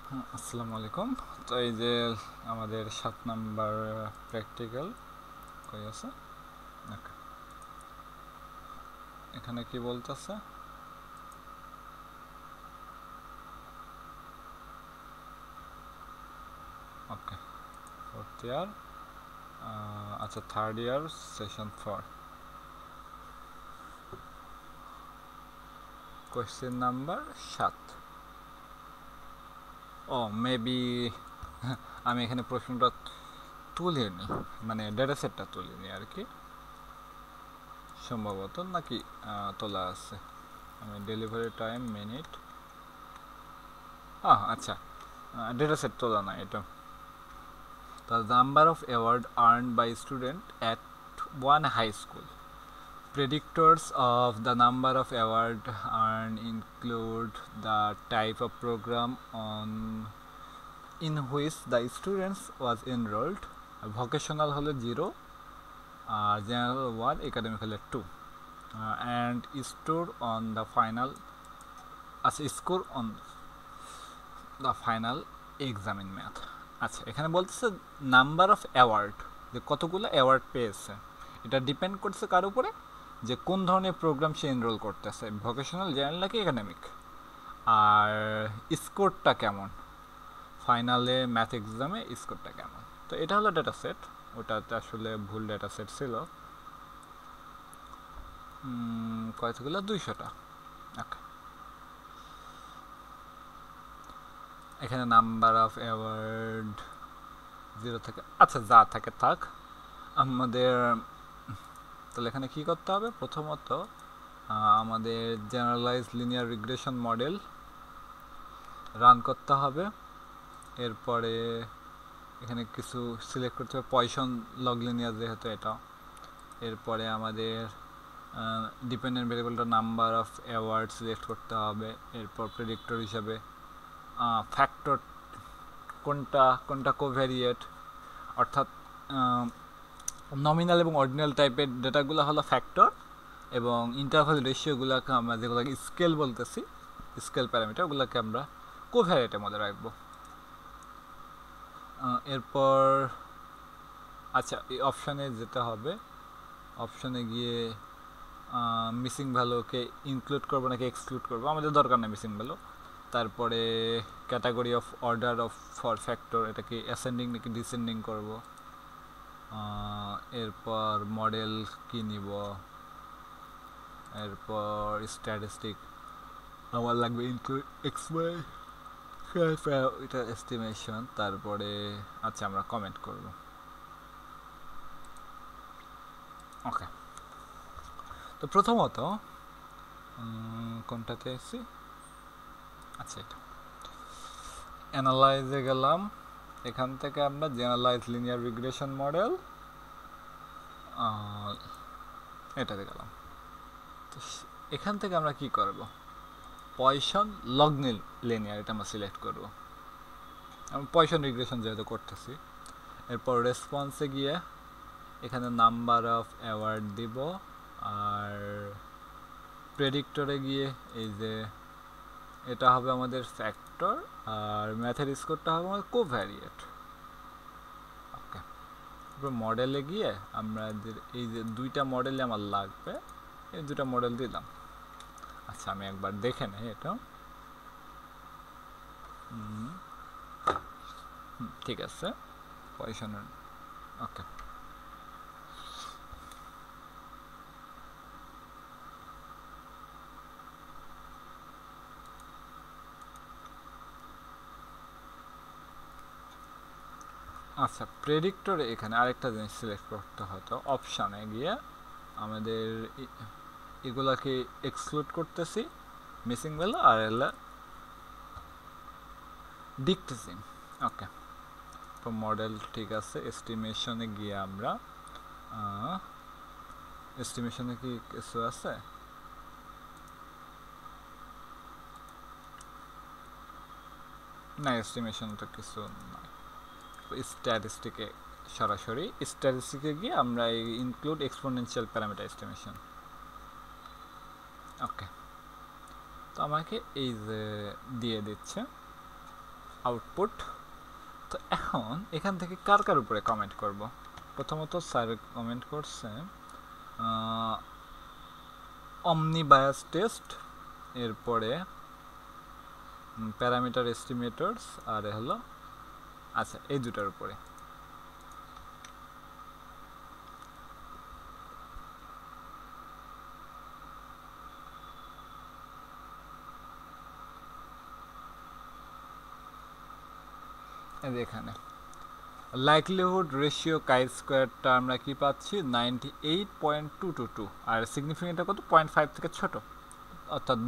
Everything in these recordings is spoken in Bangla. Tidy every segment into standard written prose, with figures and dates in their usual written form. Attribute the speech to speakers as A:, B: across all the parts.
A: আসসালামু আলাইকুম। তো এই যে আমাদের 7 নাম্বার প্র্যাকটিক্যাল কই আছে। ওকে, এখানে কি বলতেছে? ওকে, ফোর্থ ইয়ার, আচ্ছা third year, session 4, question number 7। ও মেবি আমি এখানে প্রশ্নটা তুলিনি, মানে ডেটা সেটটা তুলিনি আর কি, সম্ভবত, নাকি তোলা আছে। আমি ডেলিভারি টাইম মিনিট, আচ্ছা, ডেটা সেট তোলা না এটা। The number of award earned by student at one high school. Predictors of the number of award earned include the type of program on in which the students was enrolled. Vocational হলো 0, general 1, academic হলো 2, and score on the final score on the final exam in math. আচ্ছা, এখানে বলতেছে নাম্বার অফ অ্যাওয়ার্ড, যে কতগুলো অ্যাওয়ার্ড পেয়েছে। এটা ডিপেন্ড করছে কার উপরে, যে কোন ধরনের প্রোগ্রাম সে এনরোল করতেছে, ভোকেশনাল, জেনারেল নাকি একাডেমিক, আর স্কোরটা কেমন, ফাইনালে ম্যাথ এক্সামে স্কোরটা কেমন। তো এটা হলো ডেটা সেট, ওটাতে আসলে ভুল ডেটা সেট ছিল। কয়গুলো? 200টা। ওকে, এখানে নাম্বার অফ অ্যাওয়ার্ড 0 থেকে, আচ্ছা যা থাকে থাক। আমাদের তাহলে এখানে কী করতে হবে? প্রথমত আমাদের generalize linear regression model run করতে হবে। এরপরে এখানে কিছু সিলেক্ট করতে হবে, পয়সন লগ লিনিয়ার যেহেতু এটা। এরপরে আমাদের ডিপেন্ডেন্ট ভেরিয়েবলটা নাম্বার অফ অ্যাওয়ার্ড সিলেক্ট করতে হবে। এরপর প্রেডিক্টর হিসাবে ফ্যাক্টর কোনটা কোনটা কোভ্যারিয়েট, অর্থাৎ নমিনাল এবং অর্ডিনাল টাইপের ডেটাগুলো হলো ফ্যাক্টর, এবং ইন্টারভাল রেশিওগুলোকে আমরা যেগুলোকে স্কেল বলতেছি, স্কেল প্যারামিটার, ওগুলোকে আমরা কোভ্যারিয়েটের মধ্যে রাখবো। এরপর আচ্ছা, এই অপশানে যেতে হবে। অপশানে গিয়ে মিসিং ভ্যালুকে ইনক্লুড করবো নাকি এক্সক্লুড করবো, আমাদের দরকার নেই মিসিং ভ্যালু। তারপরে category of order of for factor, এটাকে অ্যাসেন্ডিং নাকি ডিসেন্ডিং করব। এরপর মডেল কি নিব, এরপর স্ট্যাটিস্টিক আমার লাগবে ইনক্লুড এক্স ওয়াই, এটা এস্টিমেশন। তারপরে আচ্ছা, আমরা কমেন্ট করব। ওকে, তো প্রথমত কোনটাতে এসেছি, আচ্ছা এটা অ্যানালাইজে গেলাম। এখান থেকে আমরা জেনারেলাইজ লিনিয়ার রিগ্রেশন মডেল এটাতে গেলাম। তো এখান থেকে আমরা কি করব? পয়সন লগ লিনিয়ার, এটা আমরা সিলেক্ট করব। আমি পয়সন রিগ্রেশন যেহেতু করতেছি। এরপর রেসপন্সে গিয়ে এখানে নাম্বার অফ অ্যাওয়ার্ড দিব, আর প্রেডিক্টরে গিয়ে এই যে এটা হবে আমাদের ফ্যাক্টর, আর ম্যাথের স্কোরটা হবে আমাদের কোভ্যারিয়েট। ওকে, এরপর মডেলে গিয়ে আমরা এই যে দুইটা মডেলে আমার লাগবে, এই দুটা মডেল দিলাম। আচ্ছা, আমি একবার দেখে নেই এটা। ঠিক আছে, পয়সনের। ওকে, আচ্ছা প্রেডিক্টরে এখানে আরেকটা জিনিস সিলেক্ট করতে হতো, অপশানে গিয়ে আমাদের এগুলাকে এক্সক্লুড করতেছি, মিসিং ভ্যালু আর এলা ডিকটেসিং। ওকে, তো মডেল ঠিক আছে। এস্টিমেশনে গিয়ে আমরা এস্টিমেশনে কি কিছু আছে? না, এস্টিমেশন তো কিছু নয়। স্ট্যাটিস্টিকে সরাসরি স্ট্যাটিস্টিকে গিয়ে আমরা ইনক্লুড এক্সপোনেনশিয়াল প্যারামিটার এস্টিমেশন। ওকে, তো আমাকে এই যে দিয়ে দিচ্ছে আউটপুট। তো এখন এখান থেকে কার কার উপরে কমেন্ট করব? প্রথমত স্যার কমেন্ট করছে অমনি বায়াস টেস্ট, এরপরে প্যারামিটার এস্টিমেটরস, আর হলো আচ্ছা এই দুটার উপরে। এখানে লাইকলিহুড রেশিও কাই স্কোয়ারটা আমরা কি পাচ্ছি 98.222, আর সিগনিফিকেন্টটা কত 0.5 থেকে ছোট, অর্থাৎ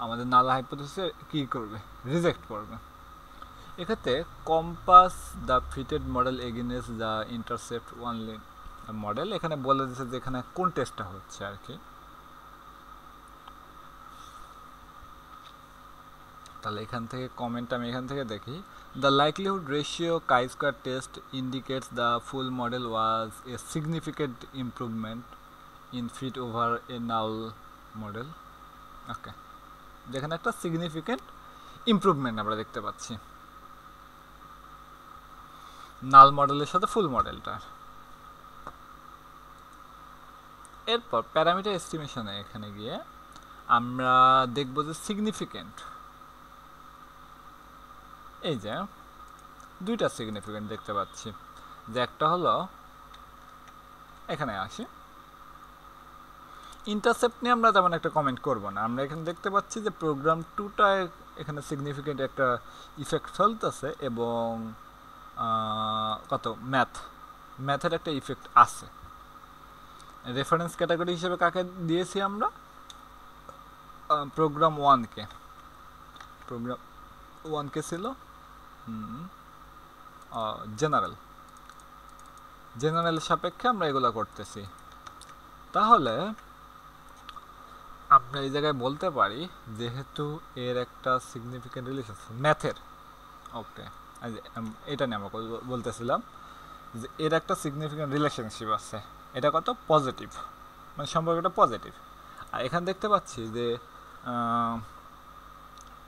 A: আমাদের নাল হাইপোথিসিস কি করবে, রিজেক্ট করবে। এক্ষেত্রে compass the fitted model against the intercept only model, এখানে বলে দিচ্ছে যে এখানে কোন টেস্টটা হচ্ছে আর কি। তাহলে এখান থেকে কমেন্ট আমি এখান থেকে দেখি, the likelihood ratio chi square test indicates the full model was a significant improvement in fit over a null model. Okay, যেখানে একটা সিগনিফিকেন্ট ইমপ্রুভমেন্ট আমরা দেখতে পাচ্ছি নাল মডেলের সাথে ফুল মডেলটার। এরপর প্যারামিটার এস্টিমেশনে এখানে গিয়ে আমরা দেখব যে সিগনিফিকেন্ট, এই যে দুইটা সিগনিফিকেন্ট দেখতে পাচ্ছি, যে একটা হলো এখানে আসি ইন্টারসেপ্ট নিয়ে আমরা তেমন একটা কমেন্ট করব না। আমরা এখানে দেখতে পাচ্ছি যে প্রোগ্রাম 2টায় এখানে সিগনিফিকেন্ট একটা ইফেক্ট ফেলতেছে, এবং কত ম্যাথের একটা ইফেক্ট আছে। রেফারেন্স ক্যাটাগরি হিসেবে কাকে দিয়েছি আমরা? প্রোগ্রাম 1কে। প্রোগ্রাম 1কে ছিল জেনারেল সাপেক্ষে আমরা এগুলো করতেছি। তাহলে আমরা এই জায়গায় বলতে পারি যেহেতু এর একটা সিগনিফিকেন্ট রিলেশন ম্যাথের, ওকে এটা নিয়ে আমরা বলতেছিলাম যে এর একটা সিগনিফিকেন্ট রিলেশনশিপ আছে, এটা কত পজিটিভ, মানে সম্পর্কটা পজিটিভ। আর এখানে দেখতে পাচ্ছি যে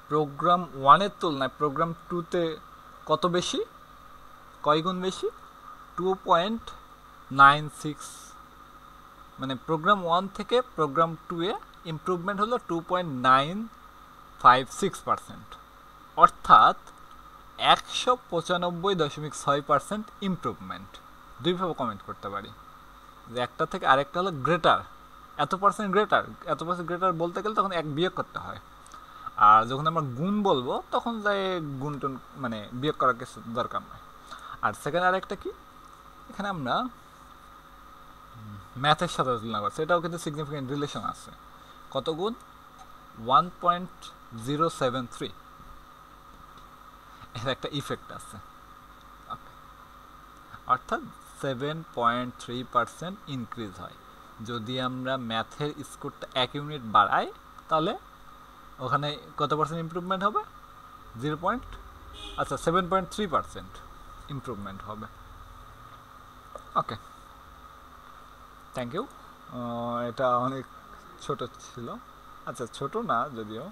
A: প্রোগ্রাম 1-এর তুলনায় প্রোগ্রাম 2-তে কত বেশি, কয় গুণ বেশি? 2.96, মানে প্রোগ্রাম 1 থেকে প্রোগ্রাম 2-এ ইমপ্রুভমেন্ট হলো 2.956%, অর্থাৎ 195.6% ইমপ্রুভমেন্ট। দুইভাবে কমেন্ট করতে পারি, যে একটা থেকে আরেকটা হলো গ্রেটার, এত পার্সেন্ট গ্রেটার বলতে গেলে তখন এক বিয়োগ করতে হয়, আর যখন আমরা গুণ বলবো তখন যাই গুণটুন মানে বিয়োগ করার কিছু দরকার নয়। আর সেকেন্ড আরেকটা কি, এখানে আমরা ম্যাথের সাথে তুলনা করছি, এটাও কিন্তু সিগনিফিকেন্ট রিলেশন আছে। কত গুণ? 1.073, এর একটা ইফেক্ট আছে, অর্থাৎ 7.3% ইনক্রিজ হয়। যদি আমরা ম্যাথের স্কোরটা 1 ইউনিট বাড়াই তাহলে ওখানে কত পার্সেন্ট ইমপ্রুভমেন্ট হবে? 7.3% ইমপ্রুভমেন্ট হবে। ওকে, থ্যাংক ইউ। এটা অনেক ছোট ছিল, আচ্ছা ছোট না যদিও,